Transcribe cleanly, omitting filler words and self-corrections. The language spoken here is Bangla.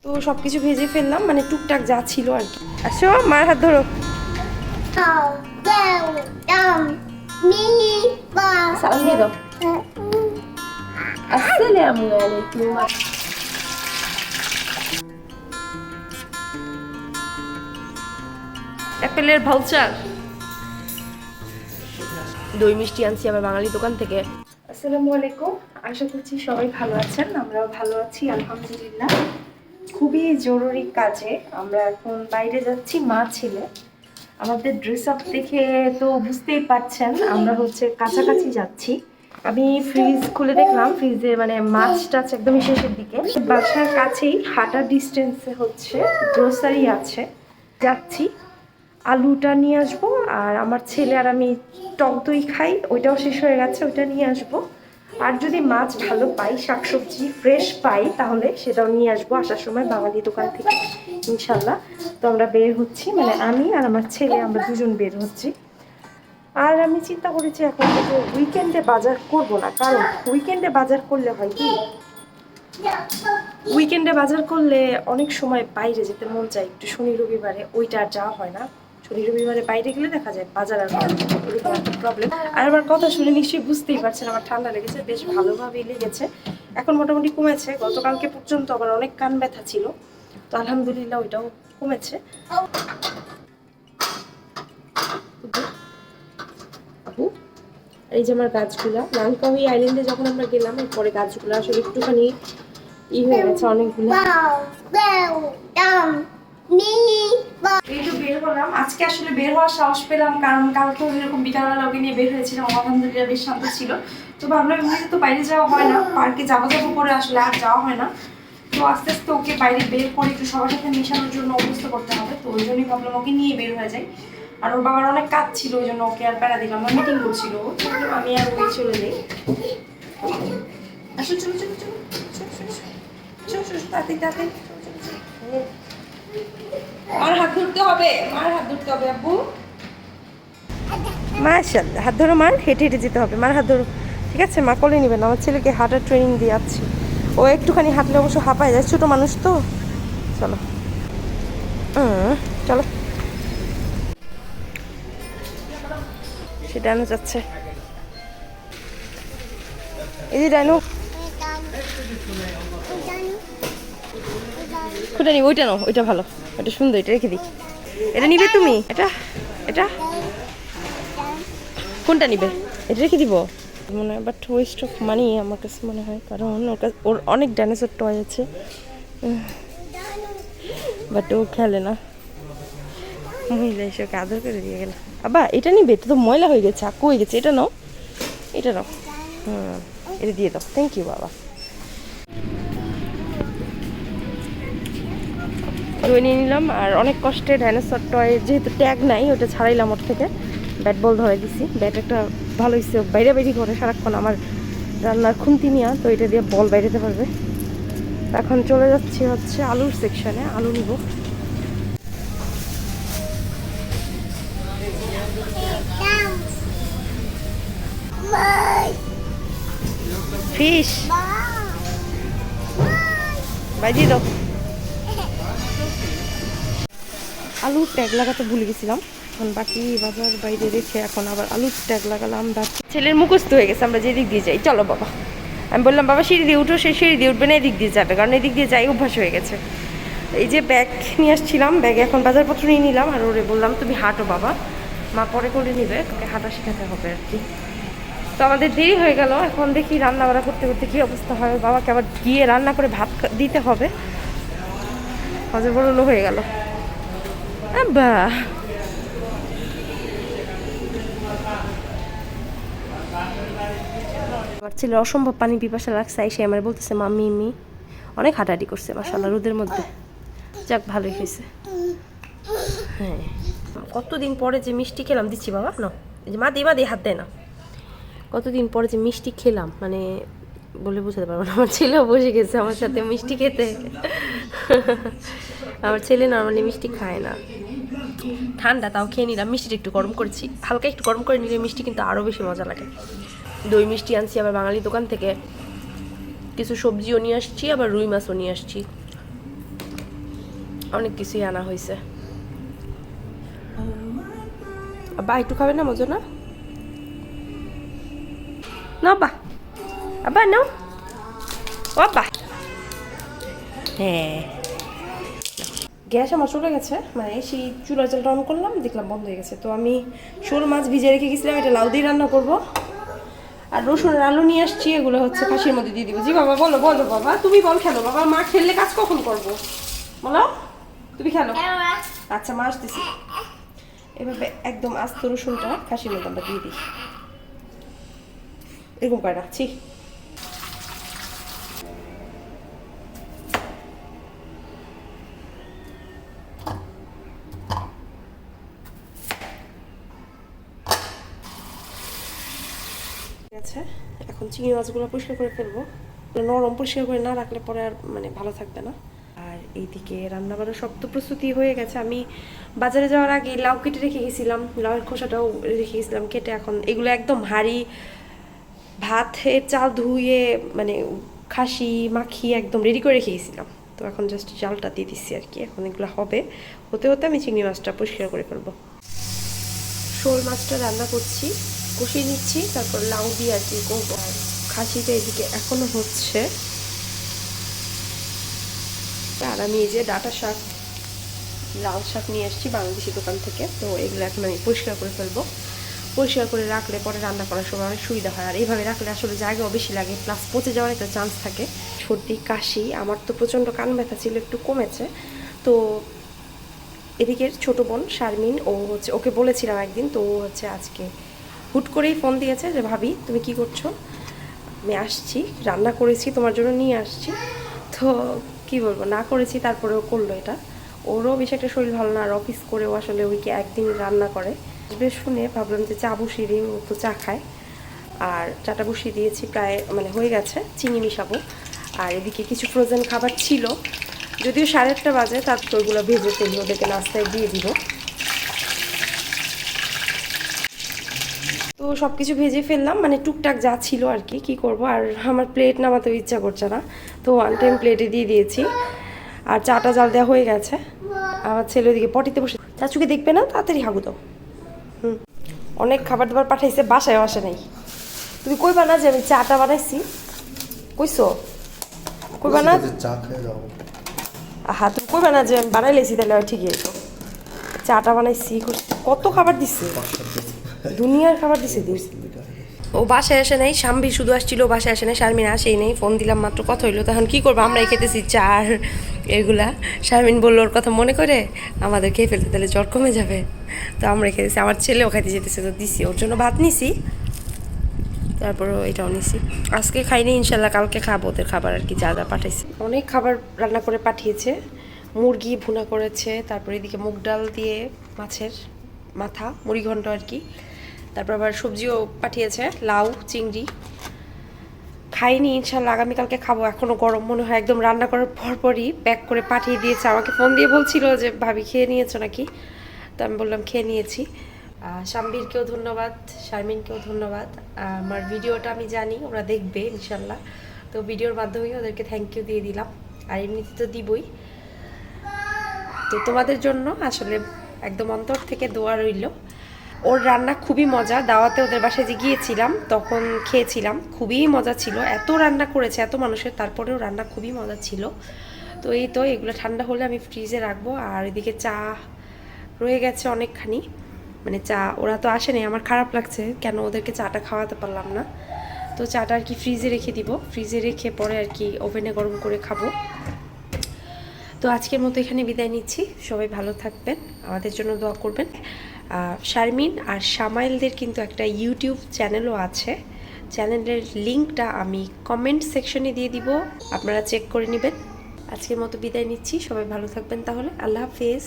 তো সবকিছু ভেজে ফেললাম, মানে টুকটাক যা ছিল আর কি। আসো, মার হাত ধরো। সালাম দিয়ে দাও। আসসালামু আলাইকুম। অ্যাপেলের ভাউচার, দই মিষ্টি আনছি আবার বাঙালি দোকান থেকে। আসসালামু আলাইকুম, আশা করছি সবাই ভালো আছেন। আমরাও ভালো আছি আলহামদুলিল্লাহ। খুবই জরুরি কাজে আমরা এখন বাইরে যাচ্ছি, মা ছেলে। আমাদের ড্রেস আপ দেখে তো বুঝতেই পারছেন আমরা হচ্ছে কাছাকাছি যাচ্ছি। আমি ফ্রিজ খুলে দেখলাম, ফ্রিজে মানে মাছ টাছ একদমই শেষের দিকে। বাসার কাছেই হাঁটার ডিস্টেন্সে হচ্ছে গ্রোসারি আছে, যাচ্ছি। আলুটা নিয়ে আসবো, আর আমার ছেলে আর আমি টক দই খাই, ওইটাও শেষ হয়ে গেছে, ওইটা নিয়ে আসবো। আর যদি মাছ ভালো পাই, শাকসবজি ফ্রেশ পাই, তাহলে সেটাও নিয়ে আসবো আসার সময় বাঙালি দোকান থেকে ইনশাল্লাহ। তো আমরা বের হচ্ছি, মানে আমি আর আমার ছেলে, আমরা দুজন বের হচ্ছি। আর আমি চিন্তা করেছি এখন থেকে উইকেন্ডে বাজার করব না, কারণ উইকেন্ডে বাজার করলে হয় কি, উইকেন্ডে বাজার করলে অনেক সময় বাইরে যেতে মন চায় একটু, শনি রবিবারে ওইটা আর যাওয়া হয় না। শনি রবিবারে বাইরে গেলে দেখা যায় বাজার আর ওরকম একটা প্রবলেম। আর আমার কথা শুনে নিশ্চয়ই বুঝতেই পারছেন আমার ঠান্ডা লেগেছে, বেশ ভালোভাবেই লেগেছে। এখন মোটামুটি কমেছে, গতকালকে পর্যন্ত আবার অনেক কান ব্যথা ছিল, তো আলহামদুলিল্লাহ ওইটাও কমেছে। আপু, এই যে আমার গাছগুলা, লাঙ্কাউই আইল্যান্ডে যখন আমরা গেলাম এরপরে গাছগুলো আসলে একটুখানি হয়ে গেছে অনেকগুলো। এই তো বের হলাম, আজকে আসলে বের হওয়ার সাহস পেলাম কারণ কালকে এরকম বিকালবেলা ওকে নিয়ে বের হয়েছিলাম, আলহামদুলিল্লাহ বেশ শান্ত ছিল। তো ভাবলাম এমনিতে তো বাইরে যাওয়া হয় না, পার্কে যাবো করে আসলে আর যাওয়া হয় না। তো আস্তে আস্তে ওকে বাইরে বের করে একটু সবার সাথে মেশানোর জন্য অভ্যস্ত করতে হবে, তো ওই জন্যই ভাবলাম ওকে নিয়ে বের হয়ে যাই। আর ওর বাবার অনেক কাজ ছিল, ওই জন্য ওকে আর প্যারা দিলাম না, মিটিং করছিল, আমি আর ওই চলে যাই। আসো, চলো চলো চলো চলো চলো, তাড়াতাড়ি তাড়াতাড়ি। মার হাত ধরতে হবে, মার হাত ধরতে হবে আব্বু। মাশাআল্লাহ, হাত ধরো মার, হেঁটে হেঁটে যেতে হবে, মার হাত ধরো। ঠিক আছে, মা কোলে নেবেন, আমার ছেলেকে হাঁটার ট্রেনিং দিয়ে যাচ্ছি। ও একটুখানি হাঁটলে অবশ্য হাঁপায় যায়, ছোটো মানুষ তো। চলো চলো। সে ডানো যাচ্ছে, এই যে ডানো। কোনটা নিবি? ওইটা নাও, ওইটা ভালো, ওইটা সুন্দর, এটা রেখে দিই। এটা নিবে তুমি? এটা এটা কোনটা নিবে? এটা রেখে দিব মনে হয়, বাট ওয়েস্ট অফ মানি আমার কাছে মনে হয়, কারণ ওর অনেক ডাইনোসর টয় আছে, বাট ও খেলে না। মহিলা এসে ওকে আদর করে দিয়ে গেল। আবার এটা নিবে? এটা তো ময়লা হয়ে গেছে, আকু হয়ে গেছে। এটা নাও, এটা নাও। এটা দিয়ে দাও, থ্যাংক ইউ বাবা। দই নিয়ে নিলাম, আর অনেক কষ্টে ডাইনোসর টয় যেহেতু ট্যাগ নাই ওটা ছাড়াইলাম ওর থেকে। ব্যাট বল ধরাই দিছি, ব্যাট একটা ভালো হয়েছে, বাইরে বাইরে করে সারাক্ষণ আমার রান্নার খুন্তি নিয়ে, তো এটা দিয়ে বল বাইরেতে পারবে। এখন চলে যাচ্ছি হচ্ছে আলুর সেকশনে, আলু নিব। ফিশ বাইরে দাও। আলুর ট্যাগ লাগাতে ভুলে গেছিলাম, এখন বাকি বাজার বাইরে রেখে এখন আবার আলুর ট্যাগ লাগালাম। ছেলের মুখস্থ হয়ে গেছে আমরা যেদিক দিয়ে যাই, চলো বাবা। আমি বললাম বাবা সিঁড়ি দিয়ে উঠো, সে সিঁড়ি দিয়ে উঠবে না, এদিক দিয়ে যাবে, কারণ এদিক দিয়ে যাই অভ্যাস হয়ে গেছে। এই যে ব্যাগ নিয়ে আসছিলাম, ব্যাগে এখন বাজারপত্র নিয়ে নিলাম, আর ওরে বললাম তুমি হাঁটো বাবা, মা পরে করে নিবে, তোকে হাঁটা শেখাতে হবে আর কি। তো আমাদের দেরি হয়ে গেল, এখন দেখি রান্না বাড়া করতে করতে কী অবস্থা হয়। বাবাকে আবার গিয়ে রান্না করে ভাত দিতে হবে, হজর বড় হয়ে গেল। আব্বা আমার ছেলে অসম্ভব পানি পিপাসা লাগছে, সে আমার বলতেছে মাম্মি মি অনেক হাঁটাহাঁটি করছে মাশাআল্লাহ রোদের মধ্যে, যাক ভালোই হয়েছে। হ্যাঁ, কতদিন পরে যে মিষ্টি খেলাম, দিচ্ছি বাবা না, এই যে মা দিয়ে হাত দেয় না। কতদিন পরে যে মিষ্টি খেলাম, মানে বলে বোঝাতে পারবো না। আমার ছেলেও বসে গেছে আমার সাথে মিষ্টি খেতে। আমার ছেলে নর্মালি মিষ্টি খায় না, ঠান্ডা তাও খেয়ে নিলাম। মিষ্টিটা একটু গরম করেছি, হালকা একটু গরম করে নিলে মিষ্টি কিন্তু আরও বেশি মজা লাগে। দই মিষ্টি আনছি আবার বাঙালি দোকান থেকে, কিছু সবজিও নিয়ে আসছি, আবার রুই মাছও নিয়ে আসছি। অনেক কিছুই আনা হয়েছে। আব্বা একটু খাবে না মজা না? না আব্বা, আব্বা নাও। ও আব্বা, হ্যাঁ গ্যাস আমার চলে গেছে, মানে সেই চুলার জলটা অন করলাম দেখলাম বন্ধ হয়ে গেছে। তো আমি শোল মাছ ভিজে রেখে গেছিলাম, এটা লাউ দিয়ে রান্না করবো। আর রসুনের আলু নিয়ে আসছি, এগুলো হচ্ছে খাসির মধ্যে দিয়ে দিব। জি বাবা বলো বলো বাবা, তুমি বল খেলো বাবা, মা খেললে কাজ কখন করবো বলো, তুমি খেলো। আচ্ছা মা আসতেছি। এভাবে একদম আস্ত রসুনটা খাসির মধ্যে আমরা দিয়ে দিই, এরকম করে রাখছি। আছে এখন চিংড়ি মাছগুলো পরিষ্কার করে ফেলবো, নরম পরিষ্কার করে না রাখলে পরে আর মানে ভালো থাকবে না। আর এইদিকে রান্না বান্না সব তো প্রস্তুতি হয়ে গেছে। আমি বাজারে যাওয়ার আগে লাউ কেটে রেখে গেছিলাম, লাউয়ের খোসাটাও রেখে গেছিলাম কেটে। এখন এগুলো একদম হাঁড়ি ভাতের চাল ধুয়ে মানে খাসি মাখিয়ে একদম রেডি করে রেখে গেছিলাম। তো এখন জাস্ট চালটা দিয়ে দিচ্ছি আর কি। এখন এগুলো হবে, হতে হতে আমি চিংড়ি মাছটা পরিষ্কার করে ফেলবো। শোল মাছটা রান্না করছি, কষিয়ে নিচ্ছি, তারপর লাউ দিয়ে আর কি করবো। আর খাসিটা এদিকে এখনো হচ্ছে। আর আমি এই যে ডাঁটা শাক, লাল শাক নিয়ে আসছি বাংলাদেশি দোকান থেকে। তো এগুলো এখন আমি পরিষ্কার করে ফেলবো। পরিষ্কার করে রাখলে পরে রান্না করার সময় অনেক সুবিধা হয়। আর এইভাবে রাখলে আসলে জায়গাও বেশি লাগে, প্লাস পচে যাওয়ার একটা চান্স থাকে। সর্দি কাশি, আমার তো প্রচণ্ড কান ব্যথা ছিল, একটু কমেছে। তো এদিকে ছোটো বোন শারমিন, ও হচ্ছে, ওকে বলেছিলাম একদিন, তো ও হচ্ছে আজকে হুট করেই ফোন দিয়েছে যে ভাবি তুমি কি করছো, আমি আসছি, রান্না করেছি তোমার জন্য নিয়ে আসছি। তো কি বলবো, না করেছি তারপরেও করলো এটা। ওরও বেশ একটা শরীর ভালো না, আর অফিস করেও আসলে ওইকে একদিন রান্না করে। বেশ শুনে ভাবলাম যে চা বসিয়ে দিই, ও তো চা খায়। আর চাটা বসিয়ে দিয়েছি, প্রায় মানে হয়ে গেছে, চিনি মিশাবো। আর এদিকে কিছু ফ্রোজেন খাবার ছিল, যদিও 8:30 বাজে, তারপর ওইগুলো ভেজে ফেলি, ওদেরকে নাস্তায় দিয়ে দিব। তো সব কিছু ভেজে ফেললাম, মানে টুকটাক যা ছিল আর কি, কী করবো। আর আমার প্লেট নামাতেও ইচ্ছা করছে না, তো ওয়ান টাইম প্লেটে দিয়ে দিয়েছি। আর চাটা জাল দেওয়া হয়ে গেছে। আমার ছেলে ওদিকে পটিতে বসে, চাচুকে দেখবে না, তাড়াতাড়ি হাগু দাও। অনেক খাবার দাবার পাঠাইছে, বাসায় আসে নাই। তুমি কইবা না যে আমি চাটা বানাইছি, কইছো? কইবা না? তুমি কইবা না যে আমি বানাই লেছি, তাহলে ঠিকই তো। চাটা বানাইছি, কত খাবার দিচ্ছে, দুনিয়ার খাবার দিছে দিস। ও বাসায় আসে নাই, শাম্বি শুধু আসছিল, বাসায় আসে নাই, শারমিন আসেই নেই। ফোন দিলাম মাত্র, কথা হইলো। তখন কী করবো, আমরাই খেতেছি চার এগুলা। শারমিন বললো ওর কথা মনে করে আমাদের খেয়ে ফেলতে, তাহলে জ্বর কমে যাবে। তো আমরাই খেতেছি, আমার ছেলেও খাইতে যেতেছে, তো দিছি ওর জন্য ভাত নিছি, তারপরও এটাও নিছি। আজকে খাইনি, ইনশাল্লাহ কালকে খাবো ওদের খাবার আর কি, যা যা পাঠাইছি। অনেক খাবার রান্না করে পাঠিয়েছে, মুরগি ভুনা করেছে, তারপর এদিকে মুগ ডাল দিয়ে মাছের মাথা, মুড়িঘণ্ট আর কি। তারপর আবার সবজিও পাঠিয়েছে, লাউ চিংড়ি। খাইনি, ইনশাল্লাহ আগামীকালকে খাবো। এখনও গরম মনে হয়, একদম রান্না করার পরপরই প্যাক করে পাঠিয়ে দিয়েছে। আমাকে ফোন দিয়ে বলছিল যে ভাবি খেয়ে নিয়েছো নাকি, তো আমি বললাম খেয়ে নিয়েছি। শাম্বীরকেও ধন্যবাদ, শারমিনকেও ধন্যবাদ। আমার ভিডিওটা আমি জানি ওরা দেখবে ইনশাল্লাহ, তো ভিডিওর মাধ্যমেই ওদেরকে থ্যাংক ইউ দিয়ে দিলাম। আর এমনিতে তো দিবই। তো তোমাদের জন্য আসলে একদম অন্তর থেকে দোয়া রইল। ওর রান্না খুবই মজা, দাওয়াতে ওদের বাসায় যে গিয়েছিলাম তখন খেয়েছিলাম, খুবই মজা ছিল। এত রান্না করেছে এত মানুষের, তারপরেও রান্না খুবই মজা ছিল। তো এই তো, এগুলো ঠান্ডা হলে আমি ফ্রিজে রাখবো। আর এদিকে চা রয়ে গেছে অনেকখানি, মানে চা ওরা তো আসেনি, আমার খারাপ লাগছে কেন ওদেরকে চাটা খাওয়াতে পারলাম না। তো চাটা আর কি ফ্রিজে রেখে দিব, ফ্রিজে রেখে পরে আর কি ওভেনে গরম করে খাবো। তো আজকের মতো এখানে বিদায় নিচ্ছি, সবাই ভালো থাকবেন, আমাদের জন্য দোয়া করবেন। শারমিন আর শামাইলদের কিন্তু একটা ইউটিউব চ্যানেলও আছে, চ্যানেলের লিঙ্কটা আমি কমেন্ট সেকশনে দিয়ে দিব, আপনারা চেক করে নেবেন। আজকের মতো বিদায় নিচ্ছি, সবাই ভালো থাকবেন তাহলে, আল্লাহ হাফেজ।